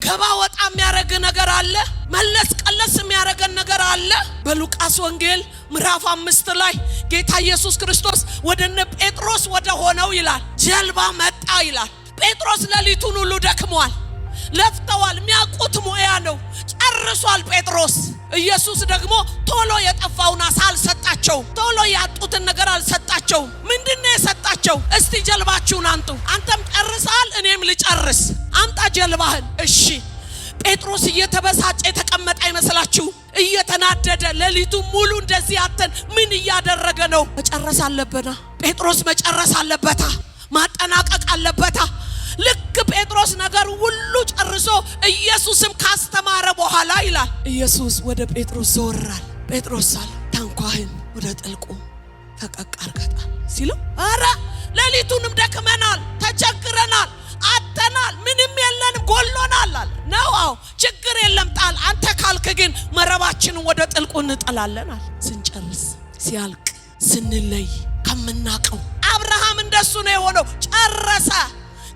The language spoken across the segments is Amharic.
ገባ ወጣ የሚያረግ ነገር አለ። መለስ ቀለስ የሚያረግ ነገር አለ። በሉቃስ ወንጌል ምዕራፍ 5 ላይ ጌታ ኢየሱስ ክርስቶስ ወደነ ጴጥሮስ ወደ ሆነው ይላል ጀልባ መጣ ይላል። ጴጥሮስ ሌሊቱን ሁሉ ደክሟል፣ ለፍተዋል። የሚያውቁት ሙያ ነው። ጨርሷል ጴጥሮስ። ኢየሱስ ደግሞ ቶሎ የጠፋውን አሳ አልሰጣቸው፣ ቶሎ ያጡትን ነገር አልሰጣቸው። ምንድነው የሰጣቸው? እስቲ ጀልባችሁን አንጡ፣ አንተም ጨርሳል እኔም ልጨርስ፣ አምጣ ጀልባህን። እሺ ጴጥሮስ እየተበሳጨ የተቀመጠ አይመስላችሁ? እየተናደደ ሌሊቱ ሙሉ እንደዚህ አተን ምን እያደረገ ነው? መጨረስ አለበና ጴጥሮስ መጨረስ አለበታ፣ ማጠናቀቅ አለበታ። ልክ ጴጥሮስ ነገር ሁሉ ጨርሶ ኢየሱስም ካስተማረ በኋላ ይላል ኢየሱስ ወደ ጴጥሮስ ዞራል። ጴጥሮስ አለ ታንኳህን ወደ ጥልቁ ፈቀቅ አርገጣል ሲለው፣ አረ ሌሊቱንም ደክመናል፣ ተቸግረናል፣ አተናል፣ ምንም የለንም፣ ጎሎናል አለ። ነው አዎ ችግር የለም ጣል፣ አንተ ካልክ ግን መረባችንን ወደ ጥልቁ እንጥላለን አለ። ስንጨርስ ሲያልቅ ስንለይ ከምናቀው አብርሃም እንደሱ ነው የሆነው። ጨረሰ።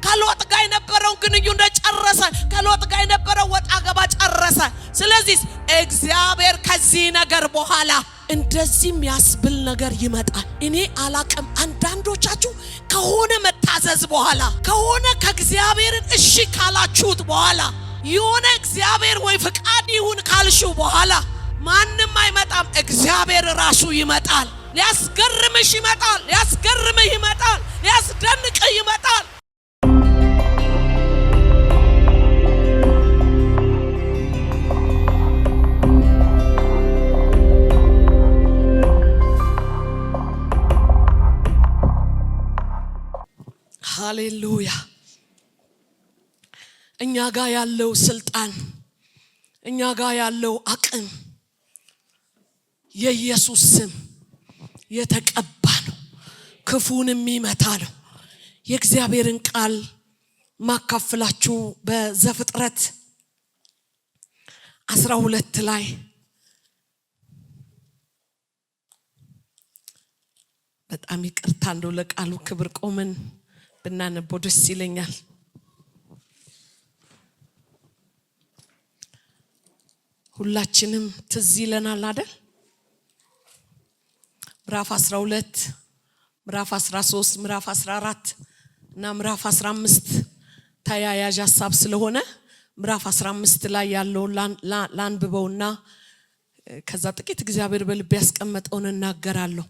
ከሎጥ ጋር የነበረው ግንኙነት ጨረሰ። ከሎጥ ጋር የነበረው ወጣ ገባ ጨረሰ። ስለዚህ እግዚአብሔር ከዚህ ነገር በኋላ እንደዚህ ያስብል ነገር ይመጣል። እኔ አላቀም። አንዳንዶቻችሁ ከሆነ መታዘዝ በኋላ ከሆነ ከእግዚአብሔርን እሺ ካላችሁት በኋላ የሆነ እግዚአብሔር ወይ ፍቃድ ይሁን ካልሽው በኋላ ማንም አይመጣም፣ እግዚአብሔር ራሱ ይመጣል። ሊያስገርምሽ ይመጣል፣ ሊያስገርምህ ይመጣል፣ ሊያስደንቅህ ይመጣል። ሃሌሉያ። እኛ ጋር ያለው ስልጣን፣ እኛ ጋር ያለው አቅም የኢየሱስ ስም የተቀባ ነው፣ ክፉን የሚመታ ነው። የእግዚአብሔርን ቃል ማካፈላችሁ በዘፍጥረት 12 ላይ በጣም ይቅርታ እንደው ለቃሉ ክብር ቆመን ብናነበው ደስ ይለኛል። ሁላችንም ትዝ ይለናል አይደል? ምዕራፍ 12 ምዕራፍ 13 ምዕራፍ 14 እና ምዕራፍ 15 ተያያዥ ሐሳብ ስለሆነ ምዕራፍ 15 ላይ ያለው ላንብበውና ከዛ ጥቂት እግዚአብሔር በልብ ያስቀመጠውን እናገራለሁ።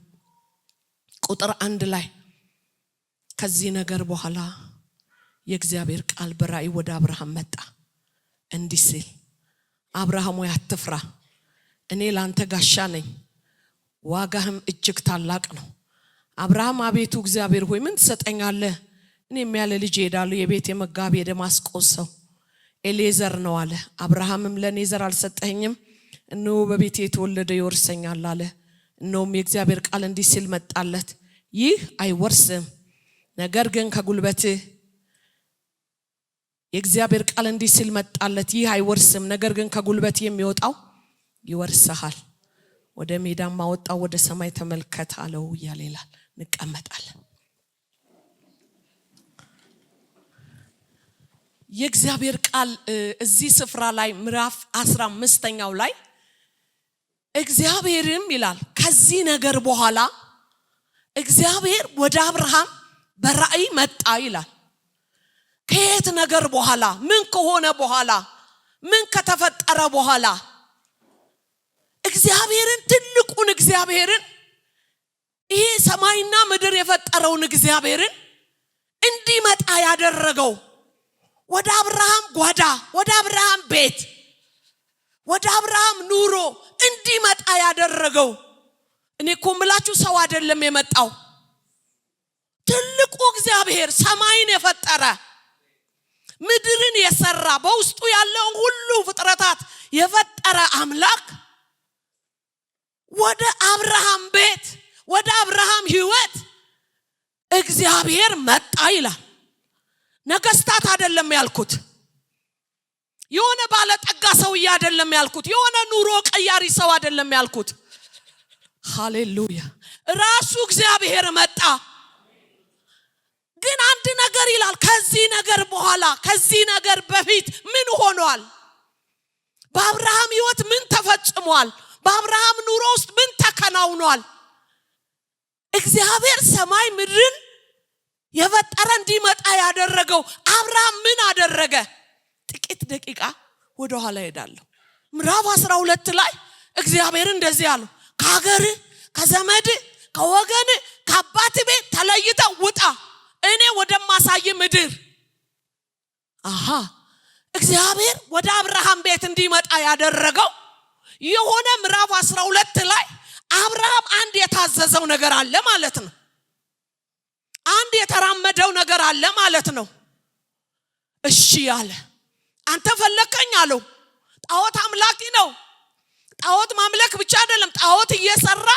ቁጥር 1 ላይ ከዚህ ነገር በኋላ የእግዚአብሔር ቃል በራእይ ወደ አብርሃም መጣ እንዲህ ሲል፣ አብርሃም ሆይ አትፍራ፣ እኔ ላንተ ጋሻ ነኝ፣ ዋጋህም እጅግ ታላቅ ነው። አብርሃም አቤቱ እግዚአብሔር ሆይ ምን ትሰጠኛለህ? እኔም ያለ ልጅ ሄዳለሁ፣ የቤት የመጋቢ የደማስቆ ሰው ኤሌዘር ነው አለ። አብርሃምም ለኔ ዘር አልሰጠኝም፣ እነሆ በቤቴ የተወለደ ይወርሰኛል አለ። እነሆም የእግዚአብሔር ቃል እንዲህ ሲል መጣለት፣ ይህ አይወርስም፣ ነገር ግን ከጉልበትህ የእግዚአብሔር ቃል እንዲህ ሲል መጣለት፣ ይህ አይወርስም፣ ነገር ግን ከጉልበት የሚወጣው ይወርስሃል። ወደ ሜዳም አወጣው፣ ወደ ሰማይ ተመልከት አለው እያለ ይላል። እንቀመጣለን። የእግዚአብሔር ቃል እዚህ ስፍራ ላይ ምዕራፍ 15ኛው ላይ እግዚአብሔርም ይላል ከዚህ ነገር በኋላ እግዚአብሔር ወደ አብርሃም በራእይ መጣ ይላል። ከየት ነገር በኋላ? ምን ከሆነ በኋላ? ምን ከተፈጠረ በኋላ? እግዚአብሔርን ትልቁን እግዚአብሔርን ይሄ ሰማይና ምድር የፈጠረውን እግዚአብሔርን እንዲመጣ ያደረገው ወደ አብርሃም ጓዳ፣ ወደ አብርሃም ቤት፣ ወደ አብርሃም ኑሮ እንዲመጣ ያደረገው እኔ እኮ ምላችሁ ሰው አይደለም የመጣው። ትልቁ እግዚአብሔር ሰማይን የፈጠረ ምድርን የሰራ በውስጡ ያለውን ሁሉ ፍጥረታት የፈጠረ አምላክ ወደ አብርሃም ቤት፣ ወደ አብርሃም ህይወት እግዚአብሔር መጣ ይላል። ነገስታት አይደለም ያልኩት፣ የሆነ ባለጠጋ ሰውዬ አይደለም ያልኩት፣ የሆነ ኑሮ ቀያሪ ሰው አይደለም ያልኩት። ሃሌሉያ። ራሱ እግዚአብሔር መጣ። ግን አንድ ነገር ይላል ከዚህ ነገር በኋላ ከዚህ ነገር በፊት ምን ሆኗል? በአብርሃም ሕይወት ምን ተፈጽሟል? በአብርሃም ኑሮ ውስጥ ምን ተከናውኗል? እግዚአብሔር ሰማይ ምድርን የፈጠረ እንዲመጣ ያደረገው አብርሃም ምን አደረገ? ጥቂት ደቂቃ ወደ ኋላ ሄዳለሁ። ምዕራፍ 12 ላይ እግዚአብሔር እንደዚህ አለው፣ ከሀገር ከዘመድ ከወገን ከአባት ቤት ተለይተ ውጣ እኔ ወደማሳይ ምድር። እግዚአብሔር ወደ አብርሃም ቤት እንዲመጣ ያደረገው የሆነ ምዕራፍ 12 ላይ አብርሃም አንድ የታዘዘው ነገር አለ ማለት ነው። አንድ የተራመደው ነገር አለ ማለት ነው። እሺ አለ። አንተ ፈለከኝ አለው። ጣዖት አምላኪ ነው። ጣዖት ማምለክ ብቻ አይደለም፣ ጣዖት እየሰራ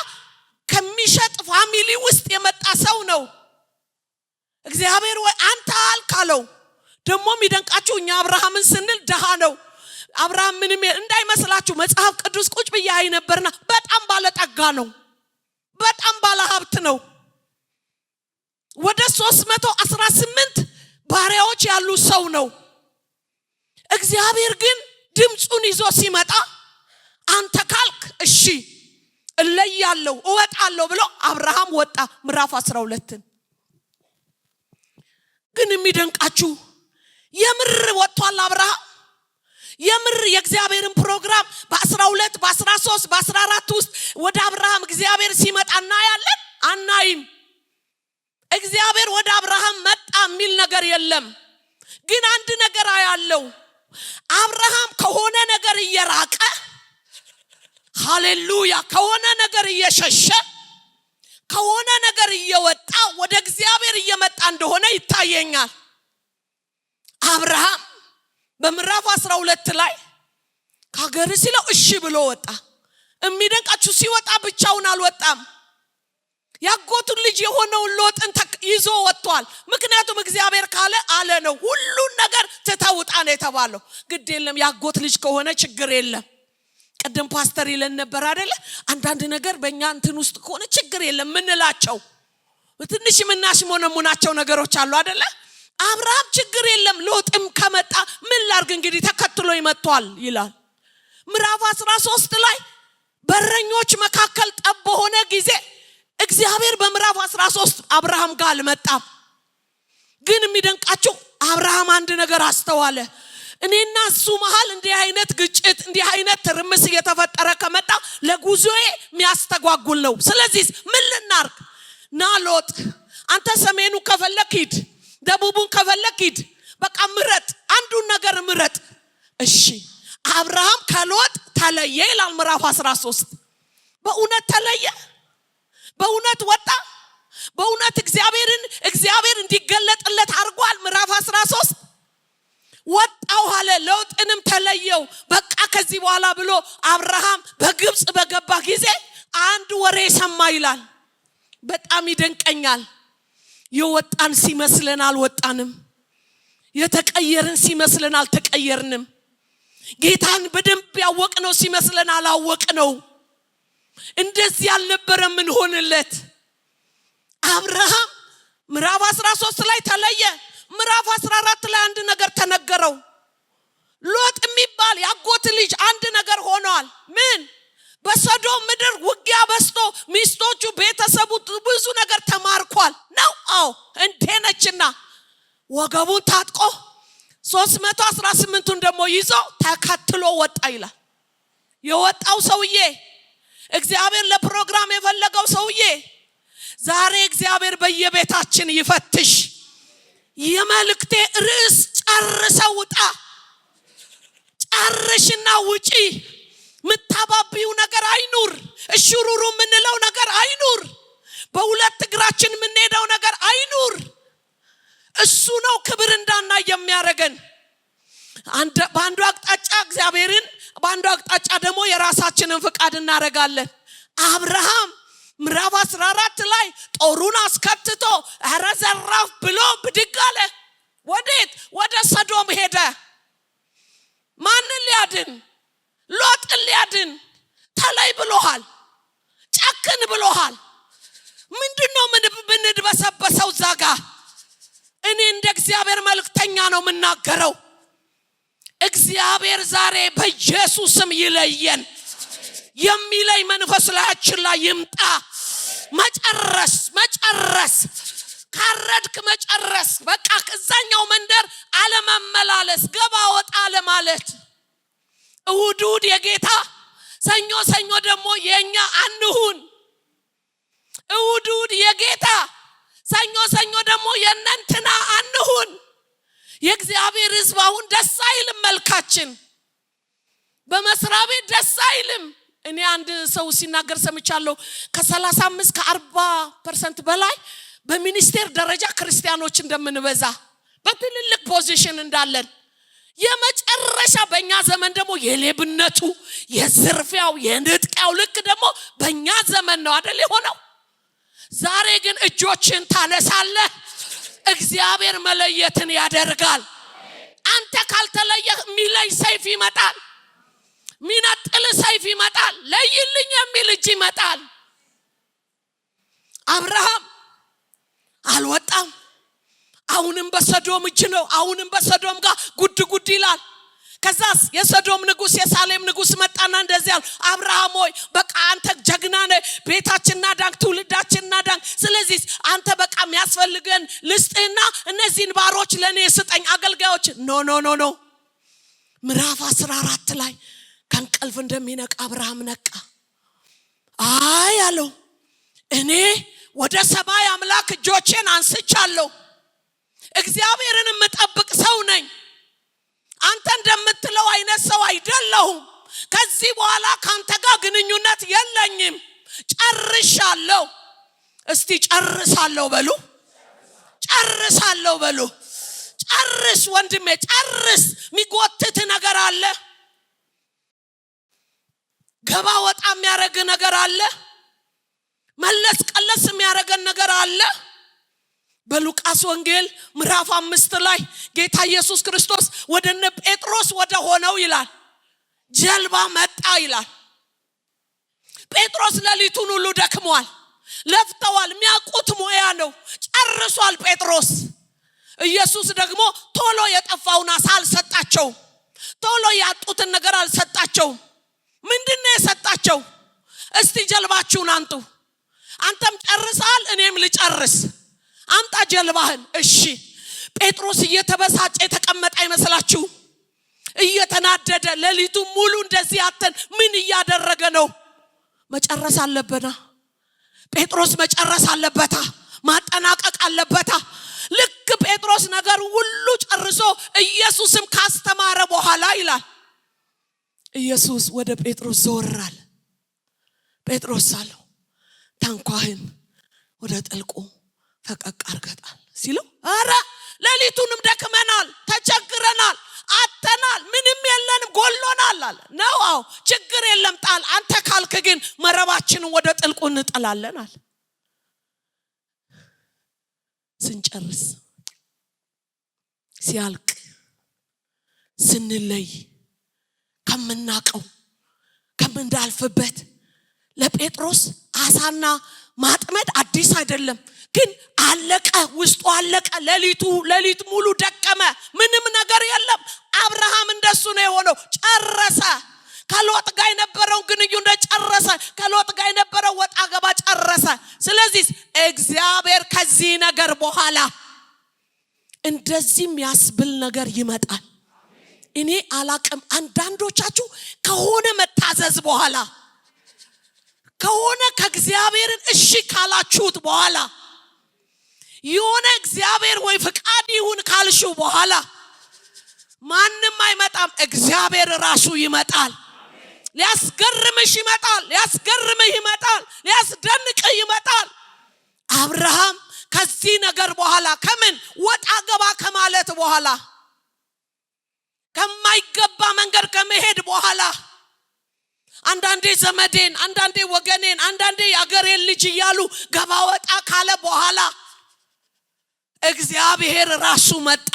ከሚሸጥ ፋሚሊ ውስጥ የመጣ ሰው ነው። እግዚአብሔር ወይ አንተ አልካለው። ደሞ የሚደንቃችሁ እኛ አብርሃምን ስንል ደሃ ነው። አብርሃም ምንም እንዳይመስላችሁ መጽሐፍ ቅዱስ ቁጭ ብያይ ነበርና በጣም ባለጠጋ ነው። በጣም ባለ ሀብት ነው። ወደ 318 ባሪያዎች ያሉ ሰው ነው። እግዚአብሔር ግን ድምጹን ይዞ ሲመጣ አንተ ካልክ እሺ እለያለሁ እወጣለሁ ብሎ አብርሃም ወጣ። ምዕራፍ 12 ግን የሚደንቃችሁ የምር ወጥቷል አብርሃም። የምር የእግዚአብሔርን ፕሮግራም በ12 በ13 በ14 ውስጥ ወደ አብርሃም እግዚአብሔር ሲመጣና ያለን አናይም። እግዚአብሔር ወደ አብርሃም መጣ የሚል ነገር የለም። ግን አንድ ነገር ያለው አብርሃም ከሆነ ነገር እየራቀ ሃሌሉያ ከሆነ ነገር እየሸሸ ከሆነ ነገር እየወጣ ወደ እግዚአብሔር እየመጣ እንደሆነ ይታየኛል። አብርሃም በምዕራፍ 12 ላይ ከሀገር ሲለው እሺ ብሎ ወጣ። የሚደንቃችሁ ሲወጣ ብቻውን አልወጣም። ያጎቱን ልጅ የሆነውን ሎጥን ይዞ ወጥቷል። ምክንያቱም እግዚአብሔር ካለ አለ ነው። ሁሉን ነገር ተታውጣ ነው የተባለው። ግድ የለም ያጎት ልጅ ከሆነ ችግር የለም። ቀደም ፓስተር ይለን ነበር አይደለ? አንዳንድ ነገር በእኛ እንትን ውስጥ ከሆነ ችግር የለም ምንላቸው ትንሽ ምናሽሞነሙናቸው ነገሮች አሉ አይደለ? አብርሃም ችግር የለም ሎጥም ከመጣ ምን ላርግ እንግዲህ ተከትሎ ይመጣል ይላል። ምዕራፍ 13 ላይ በረኞች መካከል ጠብ በሆነ ጊዜ እግዚአብሔር በምዕራፍ 13 አብርሃም ጋር አልመጣም። ግን የሚደንቃችሁ አብርሃም አንድ ነገር አስተዋለ። እኔና እሱ መሃል እንዲህ አይነት ግጭት እንዲህ አይነት ትርምስ እየተፈጠረ ከመጣ ለጉዞዬ የሚያስተጓጉል ነው። ስለዚህ ምን ልናርግ? ና ሎጥ አንተ ሰሜኑ ከፈለክ ሂድ፣ ደቡቡን ከፈለክ ሂድ፣ በቃ ምረጥ፣ አንዱን ነገር ምረጥ። እሺ አብርሃም ከሎጥ ተለየ ይላል ምዕራፍ 13። በእውነት ተለየ፣ በእውነት ወጣ፣ በእውነት እግዚአብሔር እንዲገለጥለት አድርጓል። ምዕራፍ 13 ወጣው አለ። ሎጥንም ተለየው። በቃ ከዚህ በኋላ ብሎ አብርሃም በግብጽ በገባ ጊዜ አንድ ወሬ ሰማ ይላል። በጣም ይደንቀኛል። የወጣን ሲመስለን አልወጣንም፣ የተቀየርን ሲመስለን አልተቀየርንም፣ ጌታን በደንብ ያወቅነው ሲመስለን አላወቅነው። እንደዚህ ያልነበረ ምን ሆነለት? አብርሃም ምዕራፍ 13 ላይ ተለየ። ምዕራፍ 14 ላይ አንድ ነገር ተነገረው። ሎጥ የሚባል ያጎት ልጅ አንድ ነገር ሆኗል። ምን? በሰዶም ምድር ውጊያ በስቶ ሚስቶቹ ቤተሰቡ ብዙ ነገር ተማርኳል ነው። አዎ እንዴነችና ወገቡን ታጥቆ 318ቱን ደግሞ ይዞ ተከትሎ ወጣ ይላል። የወጣው ሰውዬ እግዚአብሔር ለፕሮግራም የፈለገው ሰውዬ ዛሬ እግዚአብሔር በየቤታችን ይፈትሽ። የመልእክቴ ርዕስ ጨርሰው ውጣ፣ ጨርሽና ውጪ። ምታባቢው ነገር አይኑር፣ እሽሩሩ ምንለው ነገር አይኑር፣ በሁለት እግራችን ምንሄደው ነገር አይኑር። እሱ ነው ክብር እንዳና የሚያረገን። በአንዱ አቅጣጫ እግዚአብሔርን፣ በአንዱ አቅጣጫ ደግሞ የራሳችንን ፍቃድ እናረጋለን። አብርሃም ምዕራፍ 14 ላይ ጦሩን አስከትቶ ኧረ ዘራፍ ብሎ ብድግ አለ። ወዴት? ወደ ሰዶም ሄደ። ማንን ሊያድን? ሎጥን ሊያድን። ተለይ ብሎሃል፣ ጨክን ብሎሃል። ምንድነው ምንድበሰበሰው ዛጋ? እኔ እንደ እግዚአብሔር መልእክተኛ ነው የምናገረው። እግዚአብሔር ዛሬ በኢየሱስም ይለየን። የሚለይ መንፈስ ላያችን ላይ ይምጣ። መጨረስ ካረድክ መጨረስ። በቃ ከዛኛው መንደር አለመመላለስ፣ ገባ ወጣ ለማለት። እሁድ የጌታ ሰኞ ደግሞ የኛ አንሁን። እሁድ የጌታ ሰኞ ደግሞ የነንትና አንሁን። የእግዚአብሔር ሕዝብ አሁን ደስ አይልም መልካችን። በመስሪያ ቤት ደስ አይልም። እኔ አንድ ሰው ሲናገር ሰምቻለሁ። ከ35 ከ40% በላይ በሚኒስቴር ደረጃ ክርስቲያኖች እንደምንበዛ፣ በትልልቅ ፖዚሽን እንዳለን። የመጨረሻ በእኛ ዘመን ደግሞ የሌብነቱ፣ የዝርፊያው፣ የንጥቂያው ልክ ደግሞ በእኛ ዘመን ነው አይደል የሆነው። ዛሬ ግን እጆችን ታነሳለህ። እግዚአብሔር መለየትን ያደርጋል። አንተ ካልተለየህ ሚለይ ሰይፍ ይመጣል። ሚነጥል ሰይፍ ይመጣል። ለይልኝ የሚል እጅ ይመጣል። አብርሃም አልወጣም። አሁንም በሰዶም እጅ ነው። አሁንም በሰዶም ጋር ጉድ ይላል። ከዛስ የሰዶም ንጉስ የሳሌም ንጉስ መጣና እንደዚህ ያለው፣ አብርሃም ሆይ በቃ አንተ ጀግና ነህ፣ ቤታችንና ዳንክ ትውልዳችንና ዳንክ። ስለዚህ አንተ በቃ የሚያስፈልገን ልስጥህና እነዚህን ባሮች ለኔ ስጠኝ፣ አገልጋዮች። ኖ ምዕራፍ 14 ላይ ከእንቅልፍ እንደሚነቃ አብርሃም ነቃ። አይ አለው፣ እኔ ወደ ሰማይ አምላክ እጆቼን አንስቻለሁ። እግዚአብሔርን የምጠብቅ ሰው ነኝ። አንተ እንደምትለው አይነት ሰው አይደለሁም። ከዚህ በኋላ ካንተ ጋር ግንኙነት የለኝም። ጨርሻለሁ። እስቲ ጨርሳለሁ በሉ። ጨርሳለሁ በሉ። ጨርስ ወንድሜ ጨርስ። ሚጎትት ነገር አለ። ገባ ወጣ የሚያረግ ነገር አለ። መለስ ቀለስ የሚያረገን ነገር አለ። በሉቃስ ወንጌል ምዕራፍ 5 ላይ ጌታ ኢየሱስ ክርስቶስ ወደነ ጴጥሮስ ወደ ሆነው ይላል ጀልባ መጣ ይላል። ጴጥሮስ ሌሊቱን ሁሉ ደክሟል፣ ለፍተዋል። የሚያውቁት ሙያ ነው። ጨርሷል ጴጥሮስ። ኢየሱስ ደግሞ ቶሎ የጠፋውን አሳ አልሰጣቸው። ቶሎ ያጡትን ነገር አልሰጣቸው። ምንድነው የሰጣቸው? እስቲ ጀልባችሁን አንጡ። አንተም ጨርሳል፣ እኔም ልጨርስ። አምጣ ጀልባህን። እሺ። ጴጥሮስ እየተበሳጨ የተቀመጠ አይመስላችሁ? እየተናደደ ሌሊቱ ሙሉ እንደዚህ አተን ምን እያደረገ ነው? መጨረስ አለበና ጴጥሮስ መጨረስ አለበታ። ማጠናቀቅ አለበታ። ልክ ጴጥሮስ ነገር ሁሉ ጨርሶ ኢየሱስም ካስተማረ በኋላ ይላል ኢየሱስ ወደ ጴጥሮስ ዞራል። ጴጥሮስ አለው ታንኳህን ወደ ጥልቁ ፈቀቅ አርገጣል ሲለው፣ አረ ሌሊቱንም ደክመናል፣ ተቸግረናል፣ አተናል፣ ምንም የለንም፣ ጎሎናል አለ። ነው አዎ ችግር የለም ጣል። አንተ ካልክ ግን መረባችንን ወደ ጥልቁ እንጥላለን አለ። ስንጨርስ ሲያልቅ ስንለይ ከምናቀው ከምንዳልፍበት ለጴጥሮስ አሳና ማጥመድ አዲስ አይደለም፣ ግን አለቀ። ውስጡ አለቀ። ሌሊት ሙሉ ደከመ። ምንም ነገር የለም። አብርሃም እንደሱ ነው የሆነው። ጨረሰ። ከሎጥ ጋር የነበረው ግንኙነት ጨረሰ። ከሎጥ ጋር የነበረው ወጣ ገባ ጨረሰ። ስለዚህ እግዚአብሔር ከዚህ ነገር በኋላ እንደዚህም ያስብል ነገር ይመጣል። እኔ አላቅም። አንዳንዶቻችሁ ከሆነ መታዘዝ በኋላ ከሆነ ከእግዚአብሔርን እሺ ካላችሁት በኋላ የሆነ እግዚአብሔር ወይ ፍቃድ ይሁን ካልሽው በኋላ ማንም አይመጣም። እግዚአብሔር ራሱ ይመጣል። ሊያስገርምሽ ይመጣል። ሊያስገርምህ ይመጣል። ሊያስደንቅህ ይመጣል። አብርሃም ከዚህ ነገር በኋላ ከምን ወጣ ገባ ከማለት በኋላ ከማይገባ መንገድ ከመሄድ በኋላ አንዳንዴ ዘመዴን፣ አንዳንዴ ወገኔን፣ አንዳንዴ ያገሬን ልጅ እያሉ ገባ ወጣ ካለ በኋላ እግዚአብሔር ራሱ መጣ።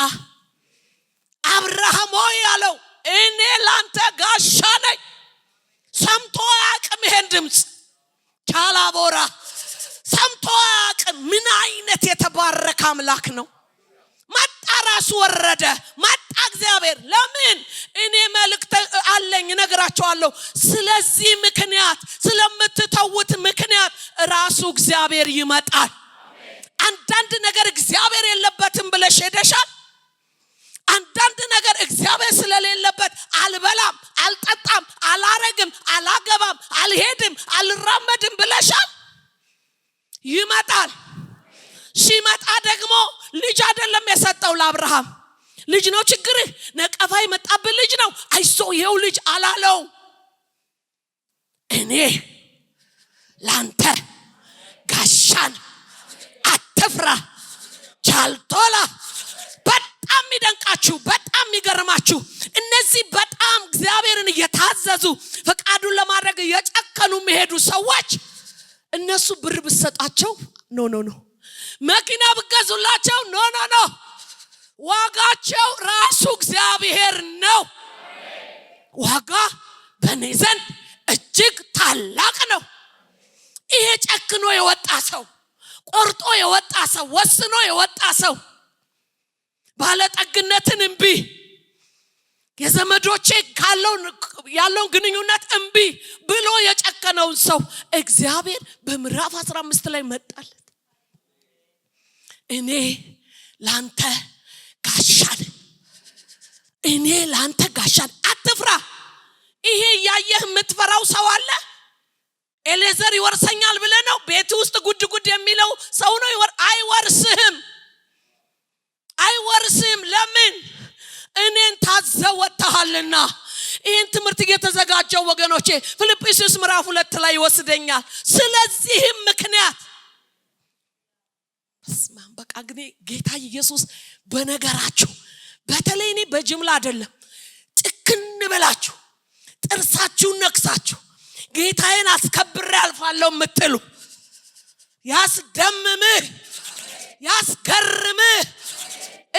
አብርሃም ሆይ ያለው እኔ ላንተ ጋሻ ነኝ። ሰምቶ ያቅም ይሄን ድምጽ ቻላቦራ ሰምቶ ያቅም። ምን አይነት የተባረከ አምላክ ነው! ራሱ ወረደ መጣ እግዚአብሔር ለምን እኔ መልእክት አለኝ ነግራቸዋለሁ ስለዚህ ምክንያት ስለምትተውት ምክንያት ራሱ እግዚአብሔር ይመጣል አንዳንድ ነገር እግዚአብሔር የለበትም ብለሽ ሄደሻል አንዳንድ ነገር እግዚአብሔር ስለሌለበት አልበላም አልጠጣም አላረግም አላገባም አልሄድም አልራመድም ብለሻል ይመጣል ሲመጣ ደግሞ ልጅ አይደለም የሰጠው ለአብርሃም ልጅ ነው ችግርህ ነቀፋ ይመጣብህ ልጅ ነው አይዞ ይሄው ልጅ አላለው እኔ ላንተ ጋሻን አትፍራ ቻልቶላ በጣም ይደንቃችሁ በጣም ይገርማችሁ እነዚህ በጣም እግዚአብሔርን እየታዘዙ ፈቃዱን ለማድረግ የጨከኑ የሚሄዱ ሰዎች እነሱ ብር ብሰጣቸው ኖ መኪና ብገዙላቸው ኖ ዋጋቸው ራሱ እግዚአብሔር ነው ዋጋ በእኔ ዘንድ እጅግ ታላቅ ነው ይሄ ጨክኖ የወጣ ሰው ቆርጦ የወጣ ሰው ወስኖ የወጣ ሰው ባለጠግነትን እንቢ የዘመዶቼ ያለውን ግንኙነት እንቢ ብሎ የጨከነውን ሰው እግዚአብሔር በምዕራፍ 15 ላይ መጣለት እኔ ላንተ ጋሻን አትፍራ ይሄ ያየህ የምትፈራው ሰው አለ ኤሌዘር ይወርሰኛል ብለ ነው ቤት ውስጥ ጉድ የሚለው ሰው ነው አይወርስም ለምን እኔን ታዘወታልና ይህን ትምህርት እየተዘጋጀው ወገኖቼ ፊልጵስዩስ ምዕራፍ 2 ላይ ይወስደኛል ስለዚህም ምክንያት ስማም በቃ ግን ጌታ ኢየሱስ በነገራችሁ በተለይ እኔ በጅምላ አይደለም ጭክን ብላችሁ ጥርሳችሁን ነክሳችሁ ጌታዬን አስከብሬ አልፋለሁ ምትሉ ያስገርምህ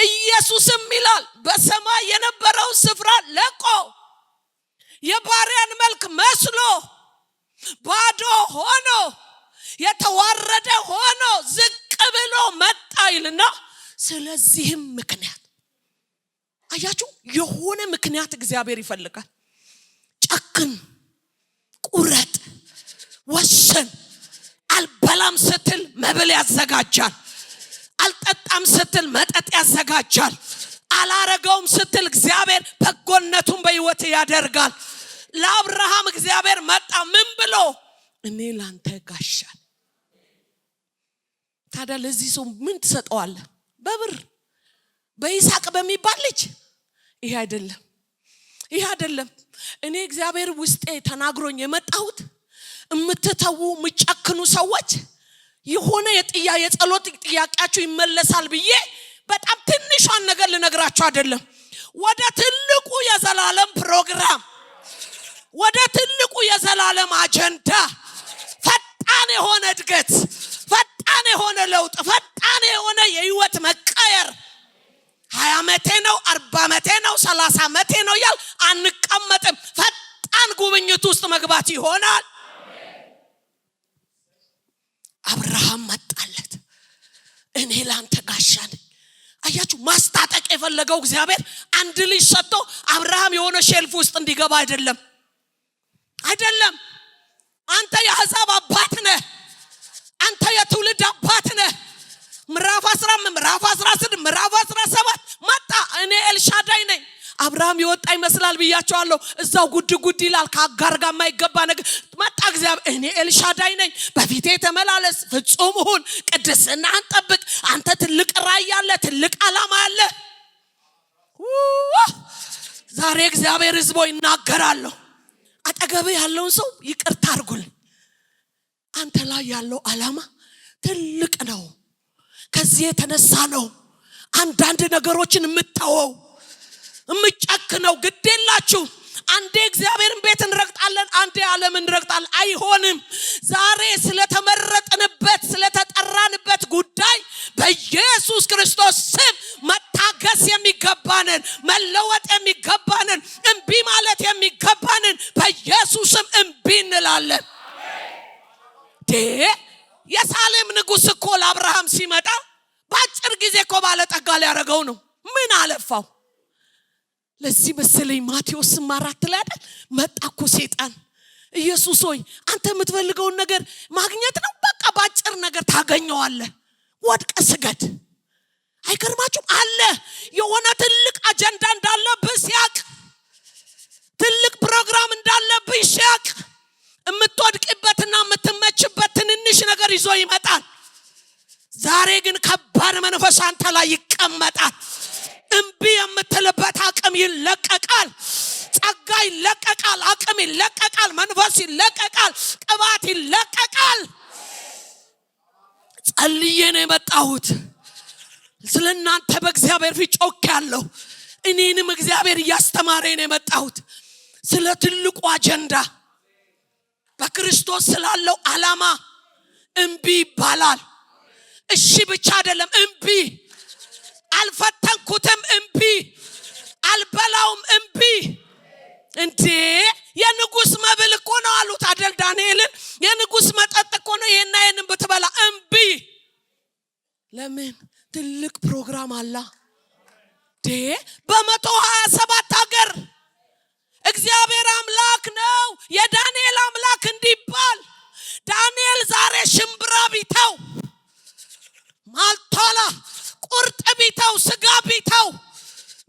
ኢየሱስም ይላል በሰማይ የነበረው ስፍራ ለቆ የባሪያን መልክ መስሎ ባዶ ሆኖ የተዋረደ ሆኖ ዝቅ ብሎ መጣ ይልና ስለዚህም ምክንያት አያችሁ የሆነ ምክንያት እግዚአብሔር ይፈልጋል ጨክን ቁረጥ ወሰን አልበላም ስትል መብል ያዘጋጃል አልጠጣም ስትል መጠጥ ያዘጋጃል አላረገውም ስትል እግዚአብሔር በጎነቱን በህይወት ያደርጋል ለአብርሃም እግዚአብሔር መጣ ምን ብሎ እኔ ላንተ ጋሻን ታዲያ ለዚህ ሰው ምን ትሰጠዋለህ በብር በይስሐቅ በሚባል ልጅ ይሄ አይደለም እኔ እግዚአብሔር ውስጤ ተናግሮኝ የመጣሁት እምትተው ምጨክኑ ሰዎች የሆነ የጸሎት ጥያቄያችሁ ይመለሳል ብዬ በጣም ትንሿን ነገር ልነግራችሁ አይደለም ወደ ትልቁ የዘላለም ፕሮግራም ወደ ትልቁ የዘላለም አጀንዳ ፈጣን የሆነ እድገት ፈጣን የሆነ ለውጥ ፈጣን የሆነ የህይወት መቀየር 20 ዓመቴ ነው 40 ዓመቴ ነው 30 ዓመቴ ነው ያል አንቀመጥም ፈጣን ጉብኝት ውስጥ መግባት ይሆናል አብርሃም መጣለት እኔ ላንተ ጋሻን አያችሁ ማስታጠቅ የፈለገው እግዚአብሔር አንድ ልጅ ሰጥቶ አብርሃም የሆነ ሼልፍ ውስጥ እንዲገባ አይደለም አንተ የአሕዛብ አባት ነህ አንተ የትውልድ አባት ነህ ምዕራፍ 15 ምዕራፍ 16 ምዕራፍ 17 መጣ እኔ ኤልሻዳይ ነኝ አብርሃም ይወጣ ይመስላል ብያቸዋለሁ እዛው ጉድ ይላል ከአጋር ጋር የማይገባ ነገር መጣ እግዚአብሔር እኔ ኤልሻዳይ ነኝ በፊቴ ተመላለስ ፍጹም ሁን ቅድስናህን ጠብቅ አንተ ትልቅ ራእይ ያለ ትልቅ ዓላማ ያለ ዛሬ እግዚአብሔር ህዝቦ ይናገራል አጠገብ ያለውን ሰው ይቅርታ አድርጉል አንተ ላይ ያለው ዓላማ ትልቅ ነው ከዚህ የተነሳ ነው አንዳንድ ነገሮችን የምታወው የምጨክነው ግዴላችሁ አንዴ እግዚአብሔርን ቤት እንረግጣለን አንዴ ዓለም እንረግጣለን አይሆንም ዛሬ ስለተመረጥንበት ስለተጠራንበት ጉዳይ በኢየሱስ ክርስቶስ ስም መታገስ የሚገባንን መለወጥ የሚገባንን እንቢ ማለት የሚገባንን በኢየሱስ ስም እንቢ እንላለን የሳሌም ንጉስ እኮ ለአብርሃም ሲመጣ በአጭር ጊዜ እኮ ባለጠጋ ሊያደርገው ነው ምን አለፋው? ለዚህ መሰለኝ ማቴዎስ 4 ላይ አይደል መጣኩ ሰይጣን ኢየሱስ ሆይ አንተ የምትፈልገውን ነገር ማግኘት ነው፣ በቃ ባጭር ነገር ታገኘዋለህ፣ ወድቀ ስገድ። አይገርማችሁም? አለ የሆነ ትልቅ አጀንዳ እንዳለብህ ሲያቅ፣ ትልቅ ፕሮግራም እንዳለብህ ሲያቅ፣ የምትወድቅበትና የምትመችበት ትንንሽ ነገር ይዞ ይመጣል። ዛሬ ግን ከባድ መንፈስ አንተ ላይ ይቀመጣል። እምቢ የምትልበት አቅም ይለቀቃል፣ ጸጋ ይለቀቃል፣ አቅም ይለቀቃል፣ መንፈስ ይለቀቃል፣ ቅባት ይለቀቃል። ጸልዬ ነው የመጣሁት። ስለናንተ በእግዚአብሔር ፊት ጮኬያለሁ። እኔንም እግዚአብሔር እያስተማረኝ ነው የመጣሁት ስለ ትልቁ አጀንዳ፣ በክርስቶስ ስላለው ዓላማ። እምቢ ይባላል። እሺ ብቻ አይደለም፣ እምቢ። አልፈተንኩትም፣ እምቢ። አልበላውም፣ እምቢ። እንዴ የንጉስ መብል እኮ ነው አሉት አይደል ዳንኤልን። የንጉስ መጠጥ እኮ ነው፣ ይሄና ይሄንን ብትበላ እምቢ። ለምን? ትልቅ ፕሮግራም አለ። በ127 ሀገር እግዚአብሔር አምላክ ነው የዳንኤል አምላክ እንዲባል። ዳንኤል ዛሬ ሽምብራ ቢተው፣ ማልቶላ ቁርጥ ቢተው፣ ስጋ ቢተው፣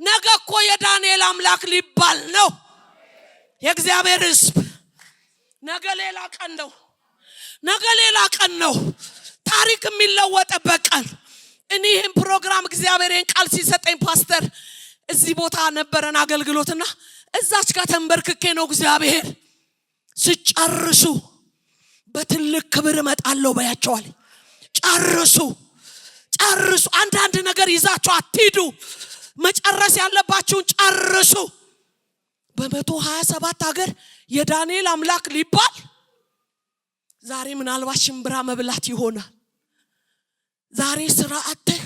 ነገ እኮ የዳንኤል አምላክ ሊባል ነው። የእግዚአብሔር ሕዝብ ነገ ሌላ ቀን ነው። ነገ ሌላ ቀን ነው። ታሪክ የሚለወጥበት ቀን። እኔ ይህን ፕሮግራም እግዚአብሔርን ቃል ሲሰጠኝ ፓስተር እዚህ ቦታ ነበረን አገልግሎትና እዛች ጋር ተንበርክኬ ነው እግዚአብሔር ሲጨርሱ በትልቅ ክብር እመጣለሁ በያቸዋል። ጨርሱ። አንዳንድ ነገር ይዛችሁ አትሂዱ። መጨረስ ያለባችሁን ጨርሱ። በ127 ሀገር የዳንኤል አምላክ ሊባል ዛሬ ምናልባት ሽምብራ መብላት ይሆናል። ዛሬ ስራአትህ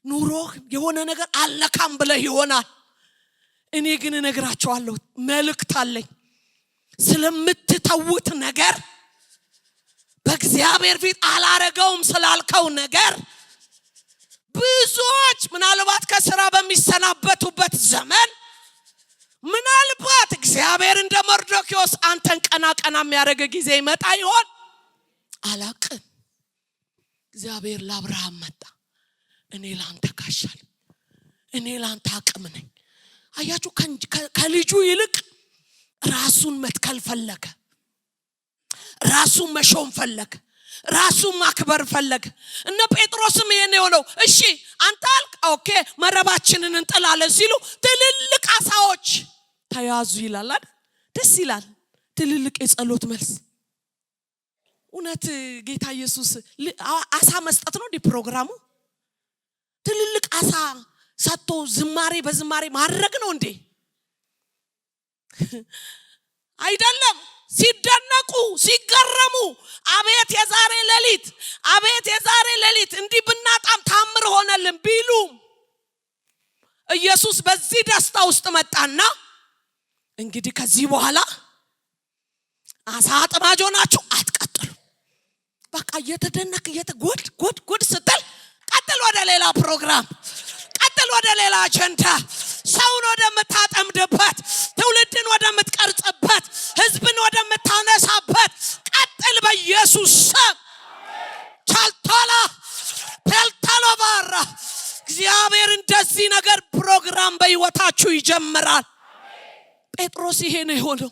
ኑሮ የሆነ ነገር አለካም ብለህ ይሆናል። እኔ ግን እነግራቸዋለሁ፣ መልእክት አለኝ። ስለምትተውት ነገር፣ በእግዚአብሔር ፊት አላረገውም ስላልከው ነገር ብዙዎች ምናልባት ከስራ በሚሰናበቱበት ዘመን ምናልባት እግዚአብሔር እንደ መርዶክዮስ አንተን ቀና ቀና የሚያደርግ ጊዜ ይመጣ ይሆን አላቅም። እግዚአብሔር ለአብርሃም መጣ፣ እኔ ላንተ ካሻል፣ እኔ ላንተ አቅም ነኝ። አያችሁ፣ ከልጁ ይልቅ ራሱን መትከል ፈለገ፣ ራሱን መሾም ፈለገ፣ ራሱን ማክበር ፈለገ። እነ ጴጥሮስም ይሄን የሆነው እሺ አንተ አልክ፣ ኦኬ መረባችንን እንጥላለን ሲሉ ትልልቅ አሳዎች ተያዙ ይላል አይደል? ደስ ይላል። ትልልቅ የጸሎት መልስ። እውነት ጌታ ኢየሱስ አሳ መስጠት ነው እንዴ ፕሮግራሙ? ትልልቅ አሳ ሰጥቶ ዝማሬ በዝማሬ ማድረግ ነው እንዴ? አይደለም። ሲደነቁ ሲገረሙ፣ አቤት የዛሬ ሌሊት፣ አቤት የዛሬ ሌሊት እንዲህ ብናጣም ታምር ሆነልን ቢሉ፣ ኢየሱስ በዚህ ደስታ ውስጥ መጣና እንግዲህ ከዚህ በኋላ አሳ አጥማጅ ሆናችሁ አትቀጥሉ። በቃ እየተደነቅ ጉድ ስትል ቀጥል ወደ ሌላ ፕሮግራም፣ ቀጥል ወደ ሌላ አጀንዳ፣ ሰውን ወደምታጠምድበት፣ ትውልድን ወደምትቀርጽበት፣ ህዝብን ወደምታነሳበት ቀጥል በኢየሱስ ስም። ቻልቶላ ፔልታሎ ባራ እግዚአብሔር እንደዚህ ነገር ፕሮግራም በህይወታችሁ ይጀምራል። ጴጥሮስ ይሄ ነው የሆነው።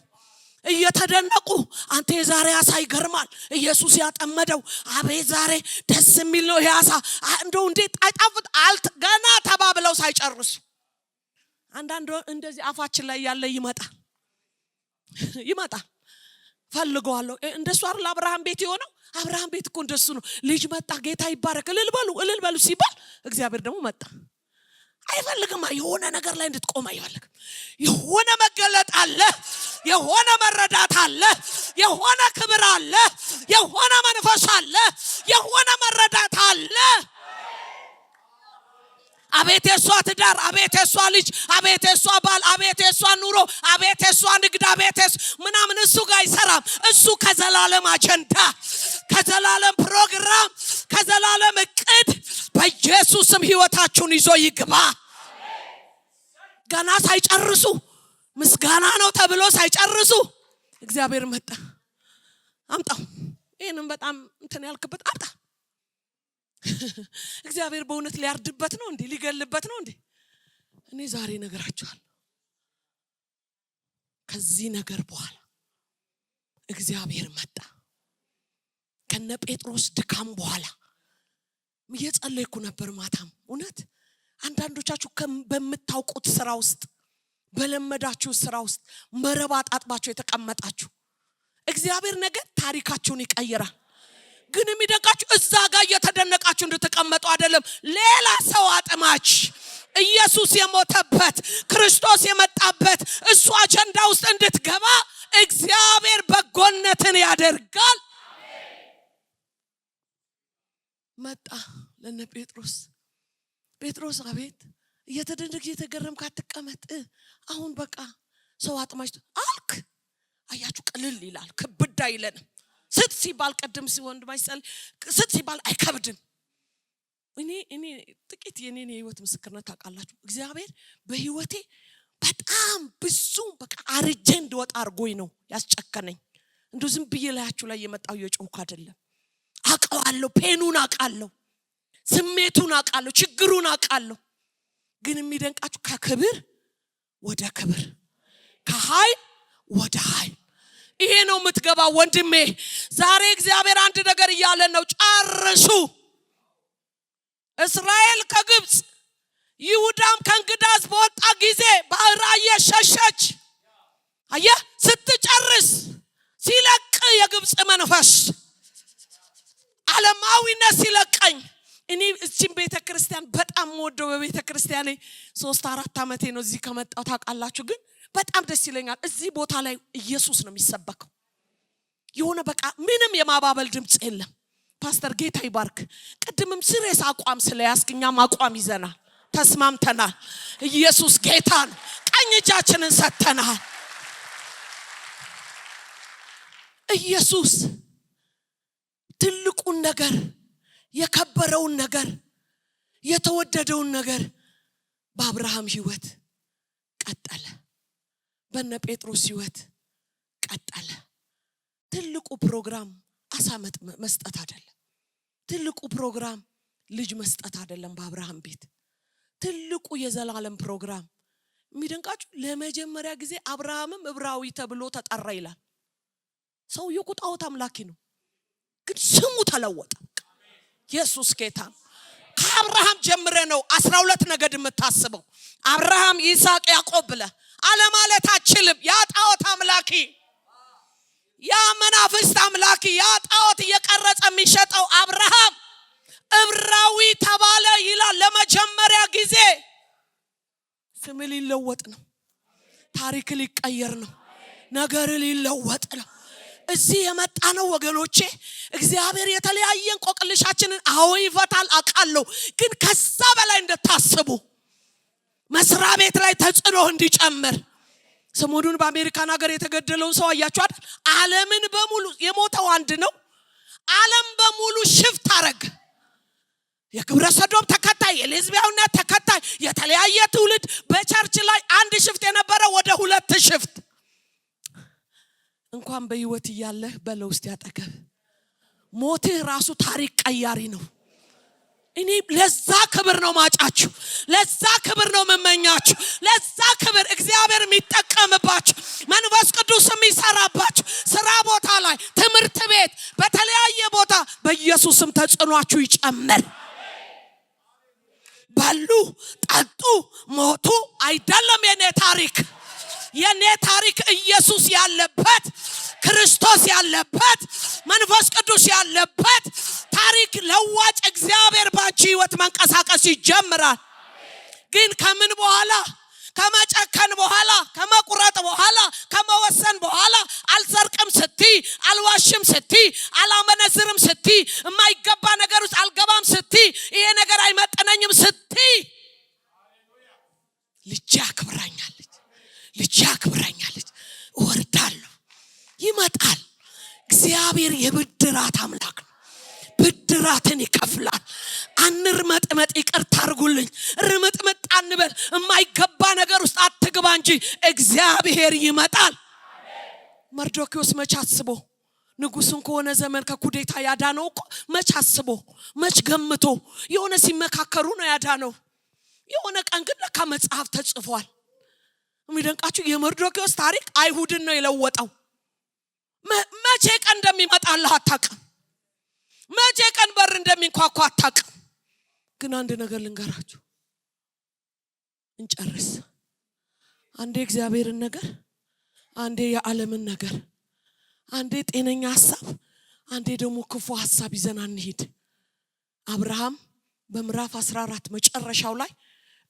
እየተደነቁ አንተ የዛሬ አሳ ይገርማል፣ ኢየሱስ ያጠመደው፣ አቤት ዛሬ ደስ የሚል ነው ያሳ፣ እንደው እንዴት አይጣፍጥ ገና ተባብለው ሳይጨርሱ አንዳንድ እንደዚህ አፋችን ላይ ያለ ይመጣል ፈልገዋለሁ። እንደሱ አይደል አብርሃም ቤት የሆነው? አብርሃም ቤት እኮ እንደሱ ነው። ልጅ መጣ፣ ጌታ ይባረክ፣ እልል በሉ ሲባል እግዚአብሔር ደግሞ መጣ። አይፈልግም። የሆነ ነገር ላይ እንድትቆም አይፈልግም። የሆነ መገለጥ አለ፣ የሆነ መረዳት አለ፣ የሆነ ክብር አለ፣ የሆነ መንፈስ አለ፣ የሆነ መረዳት አለ። አቤት የሷ ትዳር፣ አቤት የሷ ልጅ፣ አቤት የሷ ባል፣ አቤት የሷ ኑሮ፣ አቤት የሷ ንግድ፣ አቤት ምናምን እሱ ጋር አይሰራም። እሱ ከዘላለም አጀንዳ፣ ከዘላለም ፕሮግራም፣ ከዘላለም እቅድ በኢየሱስም ህይወታችሁን ይዞ ይግባ። ገና ሳይጨርሱ ምስጋና ነው ተብሎ ሳይጨርሱ እግዚአብሔር መጣ። አምጣው ይሄንን በጣም እንትን ያልክበት አምጣ። እግዚአብሔር በእውነት ሊያርድበት ነው እንዴ? ሊገልበት ነው እንዴ? እኔ ዛሬ ነገራችኋለሁ። ከዚህ ነገር በኋላ እግዚአብሔር መጣ። ከነ ጴጥሮስ ድካም በኋላ እየጸለይኩ ነበር ማታም። እውነት አንዳንዶቻችሁ በምታውቁት ስራ ውስጥ በለመዳችሁ ስራ ውስጥ መረብ አጣጥባችሁ የተቀመጣችሁ እግዚአብሔር ነገር ታሪካችሁን ይቀይራል። ግን የሚደንቃችሁ እዛ ጋር እየተደነቃችሁ እንድትቀመጡ አይደለም። ሌላ ሰው አጥማች ኢየሱስ የሞተበት ክርስቶስ የመጣበት እሱ አጀንዳ ውስጥ እንድትገባ እግዚአብሔር በጎነትን ያደርጋል። መጣ ለነ ጴጥሮስ። ጴጥሮስ አቤት እየተደነቅ እየተገረምክ አትቀመጥ። አሁን በቃ ሰው አጥማች አልክ። አያችሁ ቅልል ይላል፣ ክብድ አይለንም። ስት ሲባል ቀደም ሲወንድ ማይሰል ስት ሲባል አይከብድም። እኔ ጥቂት የኔን የህይወት ምስክርነት ታውቃላችሁ። እግዚአብሔር በህይወቴ በጣም ብዙ በቃ አርጄ እንድወጣ አርጎኝ ነው ያስጨከነኝ። እንዶ ዝም ብዬ ላያችሁ ላይ የመጣው የጮክ አይደለም። አውቃለሁ፣ ፔኑን አውቃለሁ፣ ስሜቱን አውቃለሁ፣ ችግሩን አውቃለሁ። ግን የሚደንቃችሁ ከክብር ወደ ክብር ከኃይል ወደ ኃይል ይሄ ነው የምትገባው ወንድሜ። ዛሬ እግዚአብሔር አንድ ነገር እያለን ነው። ጨርሱ። እስራኤል ከግብጽ ይሁዳም ከእንግዳዝ በወጣ ጊዜ ባህር እየሸሸች አየህ ስትጨርስ ሲለቅ የግብጽ መንፈስ ዓለማዊነት ሲለቀኝ እኔ እዚህም ቤተክርስቲያን በጣም ወደው በቤተክርስቲያኔ 3-4 አመቴ ነው እዚህ ከመጣው ታውቃላችሁ። ግን በጣም ደስ ይለኛል። እዚህ ቦታ ላይ ኢየሱስ ነው የሚሰበከው። የሆነ በቃ ምንም የማባበል ድምጽ የለም። ፓስተር ጌታ ይባርክ። ቀድምም ሲሪየስ አቋም ስለያስክኛም አቋም ይዘናል፣ ተስማምተናል። ኢየሱስ ጌታ ነው። ቀኝ እጃችንን ሰጥተናል። ኢየሱስ ትልቁን ነገር የከበረውን ነገር የተወደደውን ነገር በአብርሃም ህይወት ቀጠለ፣ በነ ጴጥሮስ ህይወት ቀጠለ። ትልቁ ፕሮግራም አሳ መስጠት አይደለም። ትልቁ ፕሮግራም ልጅ መስጠት አይደለም። በአብርሃም ቤት ትልቁ የዘላለም ፕሮግራም የሚደንቃችሁ ለመጀመሪያ ጊዜ አብርሃምም ዕብራዊ ተብሎ ተጠራ ይላል። ሰውየው ጣዖት አምላኪ ነው፣ ግን ስሙ ተለወጠ። ኢየሱስ ጌታ ነው። ከአብርሃም ጀምረ ነው 12 ነገድ የምታስበው። አብርሃም ይስሐቅ ያዕቆብ ብለ አለማለት አትችልም። ያ ጣዖት አምላኪ፣ ያ መናፍስት አምላኪ፣ ያ ጣዖት እየቀረጸ የሚሸጠው አብርሃም ዕብራዊ ተባለ ይላል። ለመጀመሪያ ጊዜ ስም ሊለወጥ ነው፣ ታሪክ ሊቀየር ነው፣ ነገር ሊለወጥ ነው። እዚህ የመጣ ነው ወገኖቼ። እግዚአብሔር የተለያየ እንቆቅልሻችንን ይፈታል አውቃለሁ። ግን ከዛ በላይ እንደታስቡ መስሪያ ቤት ላይ ተጽዕኖ እንዲጨምር ሰሞኑን በአሜሪካን ሀገር የተገደለውን ሰው አያችሁ አይደል? ዓለምን በሙሉ የሞተው አንድ ነው። ዓለም በሙሉ ሽፍት አረገ። የግብረ ሰዶም ተከታይ፣ የሌዝቢያውነት ተከታይ፣ የተለያየ ትውልድ በቸርች ላይ አንድ ሽፍት የነበረ ወደ 2 ሽፍት። እንኳን በህይወት እያለህ በለው እስቲ ያጠገብ ሞትህ ራሱ ታሪክ ቀያሪ ነው። እኔ ለዛ ክብር ነው ማጫችሁ፣ ለዛ ክብር ነው መመኛችሁ፣ ለዛ ክብር እግዚአብሔር የሚጠቀምባችሁ፣ መንፈስ ቅዱስ የሚሰራባችሁ፣ ስራ ቦታ ላይ፣ ትምህርት ቤት፣ በተለያየ ቦታ በኢየሱስም ተጽዕኗችሁ ይጨምር። በሉ ጠጡ ሞቱ አይደለም የኔ ታሪክ። የኔ ታሪክ ኢየሱስ ያለበት፣ ክርስቶስ ያለበት፣ መንፈስ ቅዱስ ያለበት ታሪክ ለዋጭ እግዚአብሔር ባንቺ ህይወት መንቀሳቀስ ይጀምራል። ግን ከምን በኋላ? ከመጨከን በኋላ፣ ከመቁረጥ በኋላ፣ ከመወሰን በኋላ፣ አልሰርቅም ስቲ፣ አልዋሽም ስቲ፣ አላመነዝርም ስቲ፣ የማይገባ ነገር ውስጥ አልገባም ስቲ፣ ይሄ ነገር አይመጠነኝም ስቲ፣ ልጅ አክብራኛለች፣ ልጅ አክብራኛለች፣ እወርዳለሁ። ይመጣል። እግዚአብሔር የብድራት አምላክ ነው። ብድራትን ይከፍላል። አንርመጥመጥ፣ ይቅርታ አድርጉልኝ። ርምጥምጥ አንበል። የማይገባ ነገር ውስጥ አትግባ እንጂ እግዚአብሔር ይመጣል። መርዶክዮስ መች አስቦ ንጉሱን ከሆነ ዘመን ከኩዴታ ያዳነው እኮ መች አስቦ መች ገምቶ የሆነ ሲመካከሩ ነው ያዳነው። የሆነ ቀን ግን ለካ መጽሐፍ ተጽፏል። የሚደንቃችሁ የመርዶክዮስ ታሪክ አይሁድን ነው የለወጠው። መቼ ቀን እንደሚመጣልህ አታውቅም። መቼ ቀን በር እንደሚንኳኳ አታውቅም። ግን አንድ ነገር ልንገራችሁ፣ እንጨርስ። አንዴ እግዚአብሔርን ነገር፣ አንዴ የዓለምን ነገር፣ አንዴ ጤነኛ ሐሳብ፣ አንዴ ደግሞ ክፉ ሐሳብ ይዘን አንሄድ። አብርሃም በምዕራፍ 14 መጨረሻው ላይ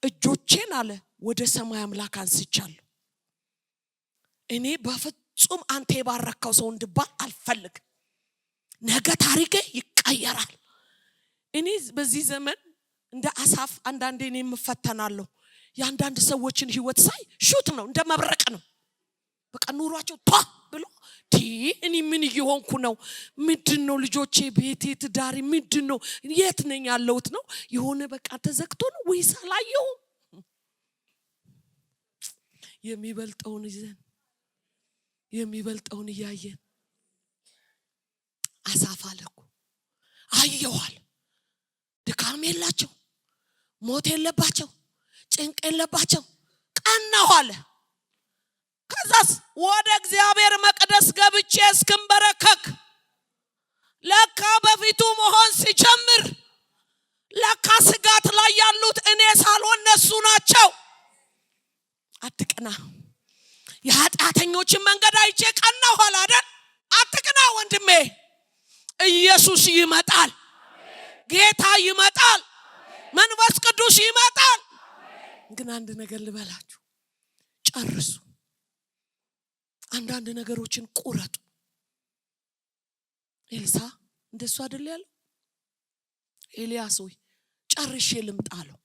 እጆቼን አለ ወደ ሰማይ አምላክ አንስቻለሁ። እኔ በፍጹም አንተ የባረከው ሰው እንድባል አልፈልግም። ነገ ታሪኬ ይቀየራል። እኔ በዚህ ዘመን እንደ አሳፍ አንዳንዴ እኔ የምፈተናለሁ። የአንዳንድ ሰዎችን ህይወት ሳይ ሹት ነው፣ እንደ መብረቅ ነው። በቃ ኑሯቸው ብሎ እኔ ምን እየሆንኩ ነው? ምንድነው? ልጆቼ፣ ቤቴ፣ ትዳሬ ምንድነው? የት ነኝ ያለሁት ነው? የሆነ በቃ ተዘግቶ ነው ወይስ አላየው? የሚበልጠውን ይዘን የሚበልጠውን እያየን አሳፍ አለኩ አየዋል። ድካም የላቸው፣ ሞት የለባቸው፣ ጭንቅ የለባቸው። ቀናው አለ። ከዛስ ወደ እግዚአብሔር መቅደስ ገብቼ እስክንበረከክ ለካ በፊቱ መሆን ሲጀምር ለካ ስጋት ላይ ያሉት እኔ ሳልሆን እነሱ ናቸው። አትቅና። የኃጢአተኞችን መንገድ አይቼ ቀናው አለ አይደል? አትቅና ወንድሜ። ኢየሱስ ይመጣል። ጌታ ይመጣል። መንፈስ ቅዱስ ይመጣል። ግን አንድ ነገር ልበላችሁ፣ ጨርሱ። አንዳንድ ነገሮችን ቁረጡ። ኤልሳ እንደሱ አይደል ያለው? ኤልያስ ሆይ ጨርሼ ልምጣ አለው።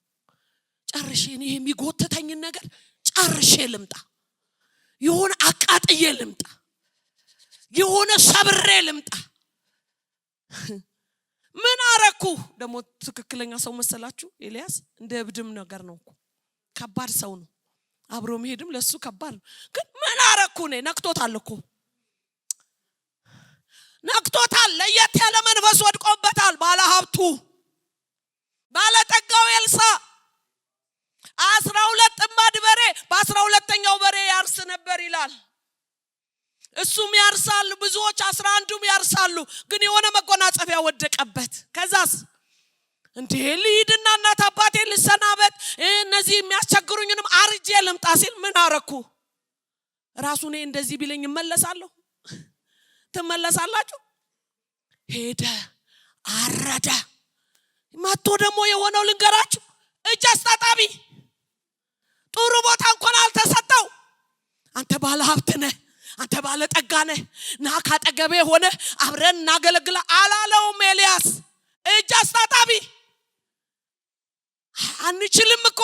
ጨርሼ እኔ የሚጎተተኝን ነገር ጨርሼ ልምጣ። የሆነ አቃጥዬ ልምጣ። የሆነ ሰብሬ ልምጣ። ምን አረኩ? ደግሞ ትክክለኛ ሰው መሰላችሁ? ኤልያስ እንደ እብድም ነገር ነው እኮ። ከባድ ሰው ነው። አብሮ መሄድም ለሱ ከባድ ነው። ግን ምን አረኩ? እኔ ነክቶታል እኮ ነክቶታል። ለየት ያለ መንፈስ ወድቆበታል። ባለ ሀብቱ ባለጠጋው ኤልሳ 12 ጥማድ በሬ በ12ኛው በሬ ያርስ ነበር ይላል። እሱም ያርሳል፣ ብዙዎች 11ዱም ያርሳሉ። ግን የሆነ መጎናጸፊያ ወደቀበት። ከዛስ እንዴ ልሂድና እናት አባቴ ልሰናበት፣ እነዚህ የሚያስቸግሩኝንም አርጄ ልምጣ ሲል ምን አረኩ? ራሱ እኔ እንደዚህ ቢለኝ እመለሳለሁ? ትመለሳላችሁ? ሄደ፣ አረደ። መጥቶ ደግሞ የሆነው ልንገራችሁ፣ እጅ አስታጣቢ። ጥሩ ቦታ እንኳን አልተሰጠው። አንተ ባለ ሀብት ነህ፣ አንተ ባለ ጠጋ ነህ፣ ና ካጠገቤ ሆነ አብረን እናገለግላ አላለውም ኤልያስ። እጅ አስታጣቢ። አንችልም እኮ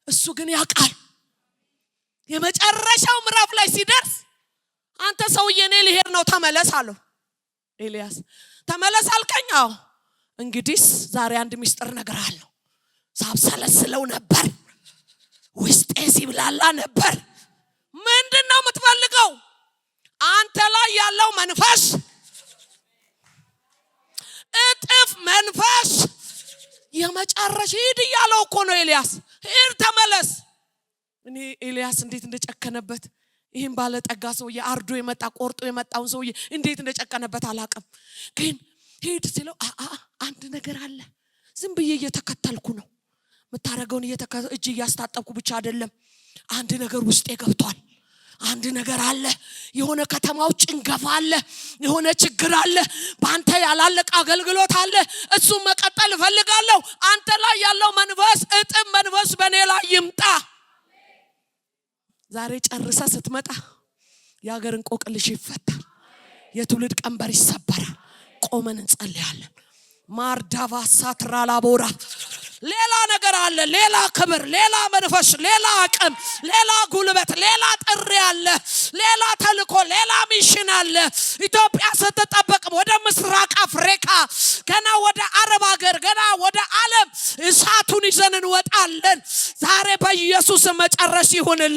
እሱ ግን ያውቃል። የመጨረሻው ምዕራፍ ላይ ሲደርስ አንተ ሰውዬ እኔ ልሄድ ነው ተመለስ አለው። ኤልያስ ተመለስ አልከኝ? አዎ። እንግዲህ ዛሬ አንድ ሚስጥር ነገር አለው። ሳብሰለስለው ነበር፣ ውስጤ ሲብላላ ነበር። ምንድነው የምትፈልገው? አንተ ላይ ያለው መንፈስ እጥፍ መንፈስ የመጨረሻ ሂድ እያለው እኮ ነው ኤልያስ። ሂድ ተመለስ። እኔ ኤልያስ እንዴት እንደጨከነበት ይህን ባለጠጋ ሰውዬ አርዶ የመጣ ቆርጦ የመጣውን ሰውዬ እንዴት እንደጨከነበት አላውቅም። ግን ሂድ ሲለው አንድ ነገር አለ። ዝም ብዬ እየተከተልኩ ነው። የምታረገውን እጅ እያስታጠብኩ ብቻ አይደለም። አንድ ነገር ውስጤ ገብቷል። አንድ ነገር አለ። የሆነ ከተማው ጭንገፋ አለ። የሆነ ችግር አለ። በአንተ ያላለቀ አገልግሎት አለ። እሱን መቀጠል እፈልጋለሁ። አንተ ላይ ያለው መንፈስ እጥም መንፈስ በእኔ ላይ ይምጣ። ዛሬ ጨርሰ ስትመጣ የሀገር እንቆቅልሽ ይፈታል። የትውልድ ቀንበር ይሰበራል። ቆመን እንጸልያለን። ማርዳቫ ሳትራላቦራ ሌላ ነገር አለ። ሌላ ክብር፣ ሌላ መንፈስ፣ ሌላ አቅም፣ ሌላ ጉልበት፣ ሌላ ጥሪ አለ። ሌላ ተልኮ፣ ሌላ ሚሽን ቀን አለ። ኢትዮጵያ ስትጠበቅ ወደ ምስራቅ አፍሪካ ገና ወደ አረብ ሀገር ገና ወደ ዓለም እሳቱን ይዘን እንወጣለን። ዛሬ በኢየሱስ መጨረስ ይሁን።